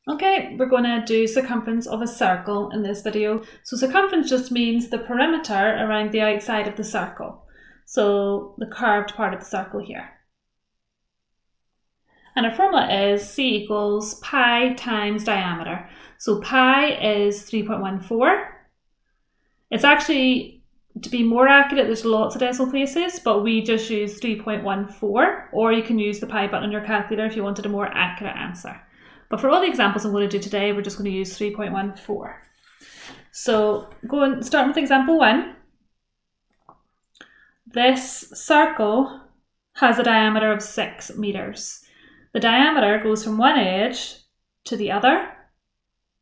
Okay, we're going to do circumference of a circle in this video. So circumference just means the perimeter around the outside of the circle. So the curved part of the circle here. And our formula is C equals pi times diameter. So pi is 3.14. It's actually, to be more accurate, there's lots of decimal places, but we just use 3.14, or you can use the pi button on your calculator if you wanted a more accurate answer. But for all the examples I'm going to do today, we're just going to use 3.14. So starting with example 1. This circle has a diameter of 6 meters. The diameter goes from one edge to the other,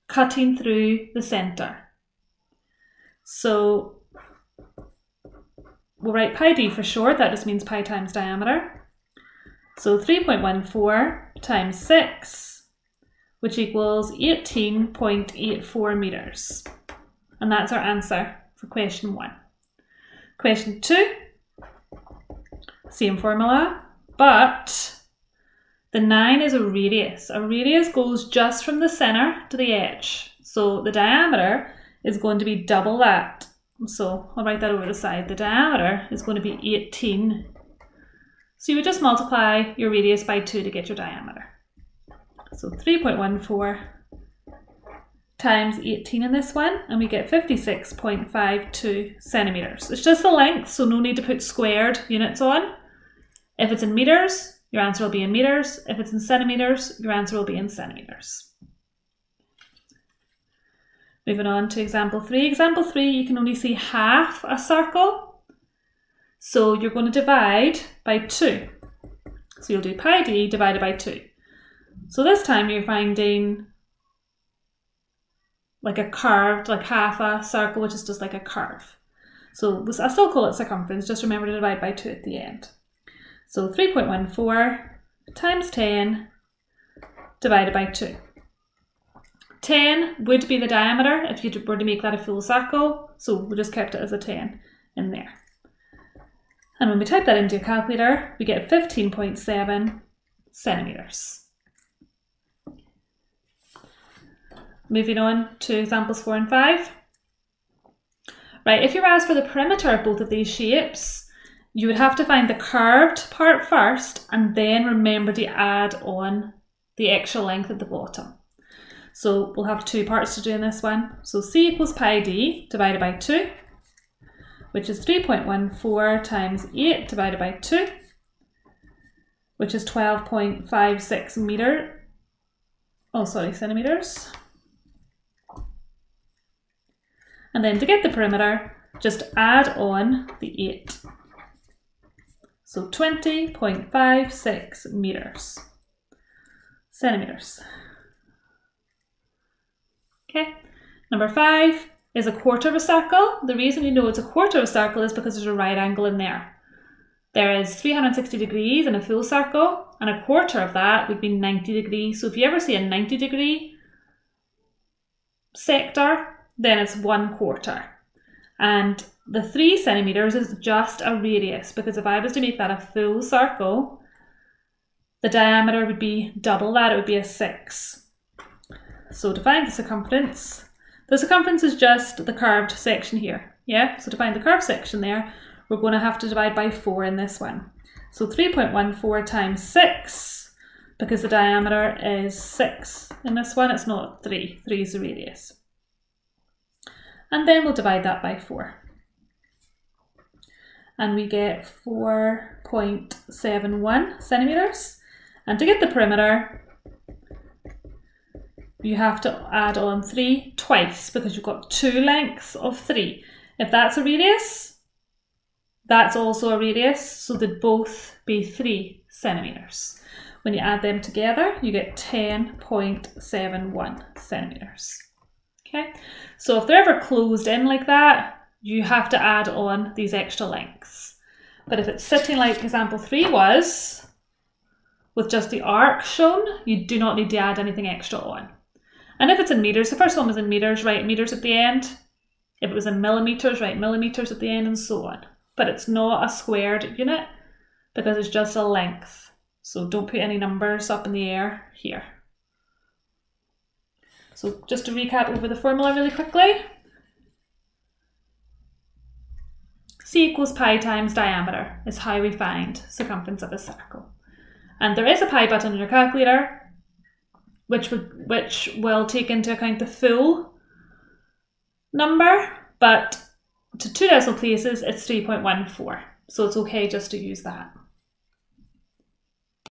cutting through the centre. So we'll write pi d for short, that just means pi times diameter. So 3.14 times 6, which equals 18.84 meters. And that's our answer for question 1. Question 2, same formula, but the 9 is a radius. A radius goes just from the centre to the edge. So the diameter is going to be double that. So I'll write that over the side. The diameter is going to be 18. So you would just multiply your radius by 2 to get your diameter. So 3.14 times 18 in this one, and we get 56.52 centimetres. It's just the length, so no need to put squared units on. If it's in meters, your answer will be in meters. If it's in centimetres, your answer will be in centimetres. Moving on to example 3. Example 3, you can only see half a circle. So you're going to divide by 2. So you'll do pi d divided by 2. So this time you're finding like a curved, like half a circle, which is just like a curve. So I still call it circumference, just remember to divide by 2 at the end. So 3.14 times 10 divided by 2. 10 would be the diameter if you were to make that a full circle, so we just kept it as a 10 in there. And when we type that into your calculator, we get 15.7 centimetres. Moving on to examples 4 and 5. Right, if you're asked for the perimeter of both of these shapes, you would have to find the curved part first and then remember to add on the extra length at the bottom. So we'll have 2 parts to do in this one. So C equals pi d divided by 2, which is 3.14 times 8 divided by 2, which is 12.56 centimetres. And then to get the perimeter, just add on the 8. So 20.56 centimetres. Okay, number 5 is a quarter of a circle. The reason you know it's a quarter of a circle is because there's a right angle in there. There is 360 degrees in a full circle, and a quarter of that would be 90 degrees. So if you ever see a 90-degree sector, then it's 1/4. And the 3 centimetres is just a radius, because if I was to make that a full circle, the diameter would be double that, it would be a 6. So to find the circumference is just the curved section here. Yeah, so to find the curved section there, we're going to have to divide by 4 in this one. So 3.14 times 6, because the diameter is 6 in this one, it's not 3. 3 is the radius. And then we'll divide that by 4. And we get 4.71 centimetres. And to get the perimeter, you have to add on 3 twice, because you've got 2 lengths of 3. If that's a radius, that's also a radius, so they'd both be 3 centimetres. When you add them together, you get 10.71 centimetres. Okay, so if they're ever closed in like that, you have to add on these extra lengths. But if it's sitting like example 3 was, with just the arc shown, you do not need to add anything extra on. And if it's in meters, the first one was in meters, write meters at the end. If it was in millimeters, write millimeters at the end, and so on. But it's not a squared unit because it's just a length. So don't put any numbers up in the air here. So just to recap over the formula really quickly. C equals pi times diameter is how we find circumference of a circle. And there is a pi button on your calculator, which will take into account the full number, but to 2 decimal places, it's 3.14. So it's okay just to use that.